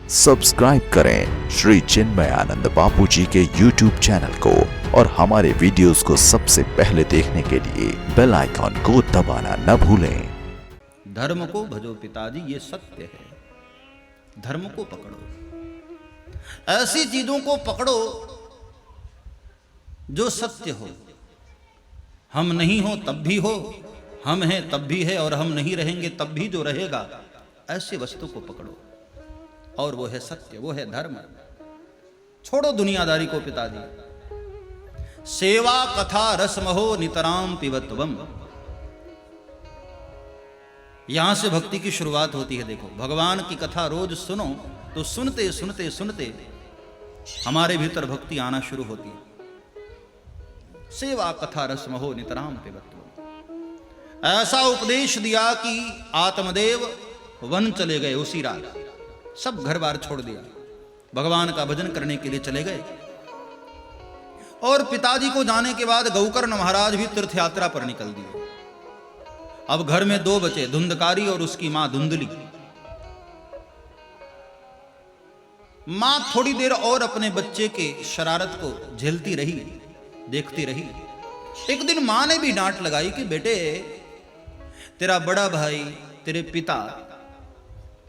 Subscribe करें श्री चिन्मयानंद बापू जी के YouTube channel को और हमारे वीडियोस को सबसे पहले देखने के लिए बेल आइकॉन को दबाना न भूलें। धर्म को भजो पिताजी, ये सत्य है। धर्म को पकड़ो, ऐसी चीजों को पकड़ो जो सत्य हो। हम नहीं हो तब भी हो, हम हैं तब भी है, और हम नहीं रहेंगे तब भी जो रहेगा, ऐसी वस्तु को पकड़ो। और वो है सत्य, वो है धर्म। छोड़ो दुनियादारी को पिताजी। सेवा कथा रसमहो नितराम पिबत्वम, यहां से भक्ति की शुरुआत होती है। देखो, भगवान की कथा रोज सुनो तो सुनते सुनते सुनते हमारे भीतर भक्ति आना शुरू होती है। सेवा कथा रसमहो नितराम पिबत्वम, ऐसा उपदेश दिया कि आत्मदेव वन चले गए। उसी रात सब घर बार छोड़ दिया, भगवान का भजन करने के लिए चले गए। और पिताजी को जाने के बाद गौकर्ण महाराज भी तीर्थ यात्रा पर निकल दिए। अब घर में दो बचे, धुंधकारी और उसकी मां धुंधली। मां थोड़ी देर और अपने बच्चे के शरारत को झेलती रही, देखती रही। एक दिन मां ने भी डांट लगाई कि बेटे, तेरा बड़ा भाई, तेरे पिता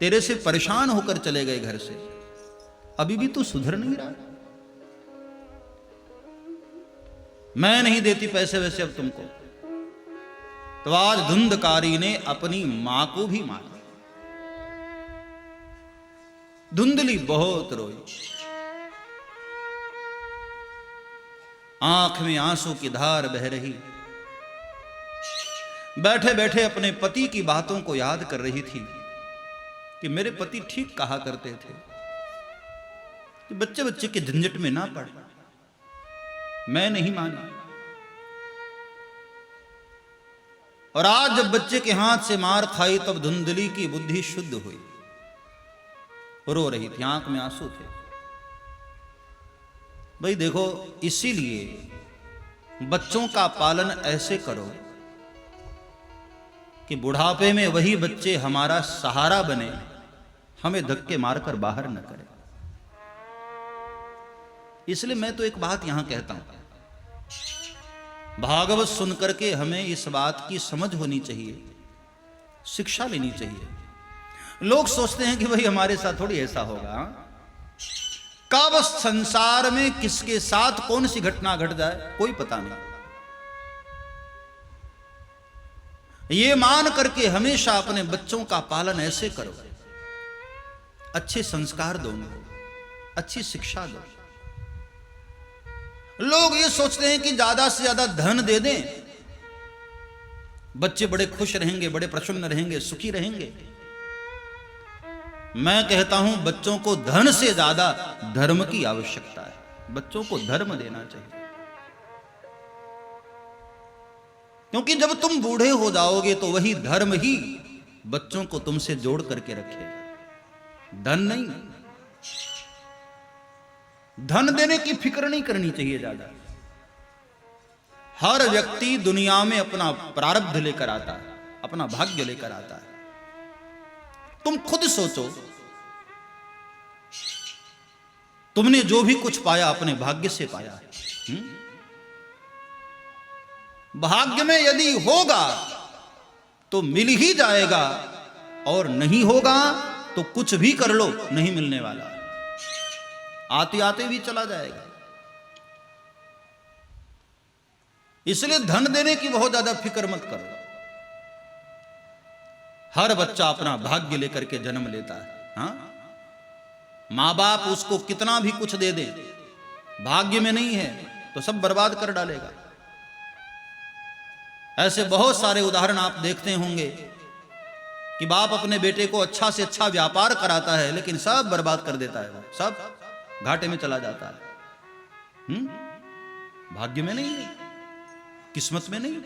तेरे से परेशान होकर चले गए घर से, अभी भी तू सुधर नहीं रहा। मैं नहीं देती पैसे वैसे अब तुमको। तो आज धुंधकारी ने अपनी मां को भी मारा। धुंधली बहुत रोई, आंख में आंसू की धार बह रही। बैठे बैठे अपने पति की बातों को याद कर रही थी कि मेरे पति ठीक कहा करते थे कि बच्चे बच्चे के झंझट में ना पड़। मैं नहीं मानी, और आज जब बच्चे के हाथ से मार खाई तब धुंधली की बुद्धि शुद्ध हुई। रो रही थी, आंख में आंसू थे। भाई देखो, इसीलिए बच्चों का पालन ऐसे करो कि बुढ़ापे में वही बच्चे हमारा सहारा बने, हमें धक्के मारकर बाहर न करे। इसलिए मैं तो एक बात यहां कहता हूं, भागवत सुनकर के हमें इस बात की समझ होनी चाहिए, शिक्षा लेनी चाहिए। लोग सोचते हैं कि भाई हमारे साथ थोड़ी ऐसा होगा। कब संसार में किसके साथ कौन सी घटना घट जाए कोई पता नहीं। ये मान करके हमेशा अपने बच्चों का पालन ऐसे करो, अच्छे संस्कार दो उनको, अच्छी शिक्षा दो। लोग ये सोचते हैं कि ज्यादा से ज्यादा धन दे दें, बच्चे बड़े खुश रहेंगे, बड़े प्रसन्न रहेंगे, सुखी रहेंगे। मैं कहता हूं, बच्चों को धन से ज्यादा धर्म की आवश्यकता है। बच्चों को धर्म देना चाहिए, क्योंकि जब तुम बूढ़े हो जाओगे तो वही धर्म ही बच्चों को तुमसे जोड़ करके रखेगा, धन नहीं। धन देने की फिक्र नहीं करनी चाहिए ज्यादा। हर व्यक्ति दुनिया में अपना प्रारब्ध लेकर आता है, अपना भाग्य लेकर आता है। तुम खुद सोचो, तुमने जो भी कुछ पाया अपने भाग्य से पाया है। भाग्य में यदि होगा तो मिल ही जाएगा, और नहीं होगा तो कुछ भी कर लो, नहीं मिलने वाला, आते आते भी चला जाएगा। इसलिए धन देने की बहुत ज्यादा फिक्र मत करो। हर बच्चा अपना भाग्य लेकर के जन्म लेता है। हाँ, मां बाप उसको कितना भी कुछ दे दे, भाग्य में नहीं है तो सब बर्बाद कर डालेगा। ऐसे बहुत सारे उदाहरण आप देखते होंगे कि बाप अपने बेटे को अच्छा से अच्छा व्यापार कराता है, लेकिन सब बर्बाद कर देता है, सब घाटे में चला जाता है। भाग्य में नहीं, किस्मत में नहीं।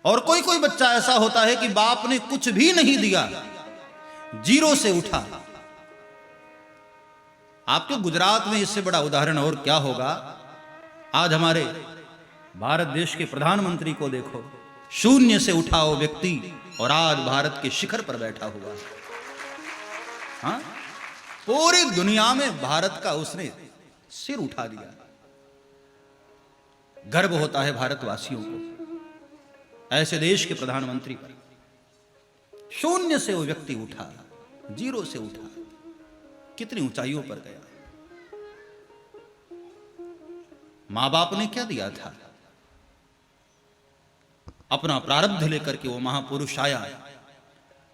और कोई कोई बच्चा ऐसा होता है कि बाप ने कुछ भी नहीं दिया, जीरो से उठा। आपके गुजरात में इससे बड़ा उदाहरण और क्या होगा। आज हमारे भारत देश के प्रधानमंत्री को देखो, शून्य से उठा वो व्यक्ति और आज भारत के शिखर पर बैठा हुआ है। हाँ, पूरी दुनिया में भारत का उसने सिर उठा दिया। गर्व होता है भारतवासियों को ऐसे देश के प्रधानमंत्री पर। शून्य से वो व्यक्ति उठा, जीरो से उठा, कितनी ऊंचाइयों पर गया। मां बाप ने क्या दिया था? अपना प्रारब्ध लेकर के वो महापुरुष आया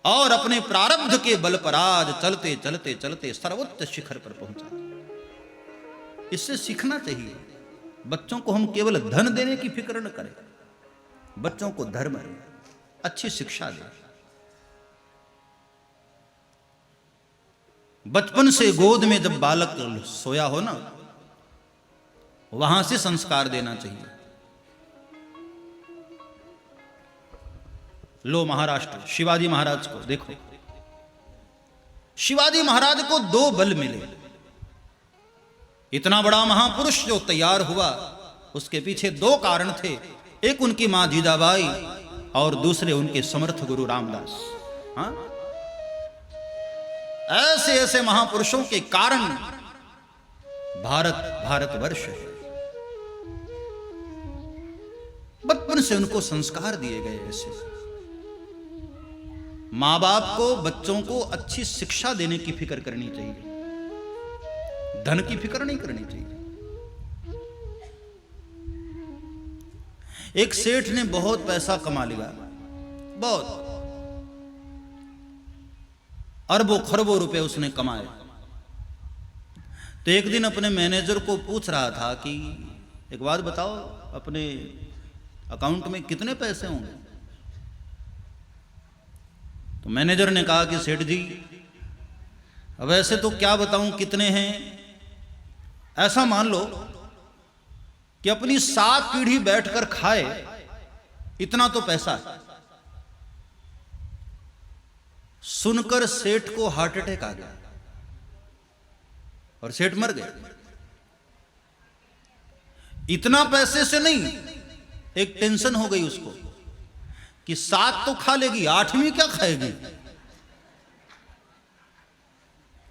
और अपने प्रारब्ध के बल पर आज चलते चलते चलते सर्वोच्च शिखर पर पहुंचा। इससे सीखना चाहिए। बच्चों को हम केवल धन देने की फिक्र न करें, बच्चों को धर्म दें, अच्छी शिक्षा दें। बचपन से गोद में जब बालक सोया हो ना, वहां से संस्कार देना चाहिए। लो महाराष्ट्र, शिवाजी महाराज को देखो। शिवाजी महाराज को 2 बल मिले। इतना बड़ा महापुरुष जो तैयार हुआ, उसके पीछे 2 कारण थे। एक उनकी मां जीजाबाई और दूसरे उनके समर्थ गुरु रामदास। हाँ? ऐसे ऐसे महापुरुषों के कारण भारतवर्ष है। बचपन से उनको संस्कार दिए गए। ऐसे मां बाप को बच्चों को अच्छी शिक्षा देने की फिक्र करनी चाहिए, धन की फिक्र नहीं करनी चाहिए। एक सेठ ने बहुत पैसा कमा लिया, बहुत अरबों खरबों रुपए उसने कमाए। तो एक दिन अपने मैनेजर को पूछ रहा था कि एक बात बताओ, अपने अकाउंट में कितने पैसे होंगे? तो मैनेजर ने कहा कि सेठ जी, अब ऐसे तो क्या बताऊं कितने हैं। ऐसा मान लो कि अपनी 7 पीढ़ी बैठकर खाए, इतना तो पैसा है। सुनकर सेठ को हार्ट अटैक आ गया और सेठ मर गए। इतना पैसे से नहीं, एक टेंशन हो गई उसको कि 7 तो खा लेगी, 8वीं क्या खाएगी?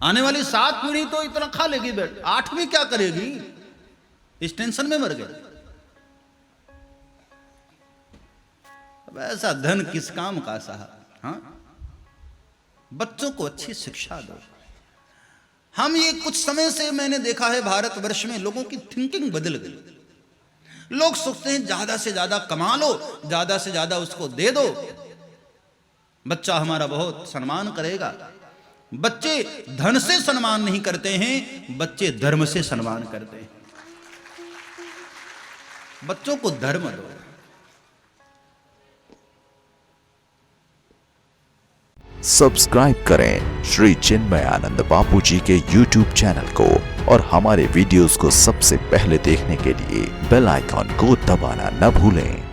आने वाली 7 पीढ़ी तो इतना खा लेगी, बैठ 8वीं क्या करेगी? इस टेंशन में मर गए। अब ऐसा धन किस काम का साहब? हाँ, बच्चों को अच्छी शिक्षा दो। हम ये कुछ समय से मैंने देखा है भारतवर्ष में लोगों की थिंकिंग बदल गई। लोग सोचते हैं ज्यादा से ज्यादा कमा लो, ज्यादा से ज्यादा उसको दे दो, बच्चा हमारा बहुत सम्मान करेगा। बच्चे धन से सम्मान नहीं करते हैं, बच्चे धर्म से सम्मान करते हैं। बच्चों को धर्म दो। सब्सक्राइब करें श्री चिन्मयानंद बापू जी के YouTube चैनल को और हमारे वीडियोस को सबसे पहले देखने के लिए बेल आइकॉन को दबाना न भूलें।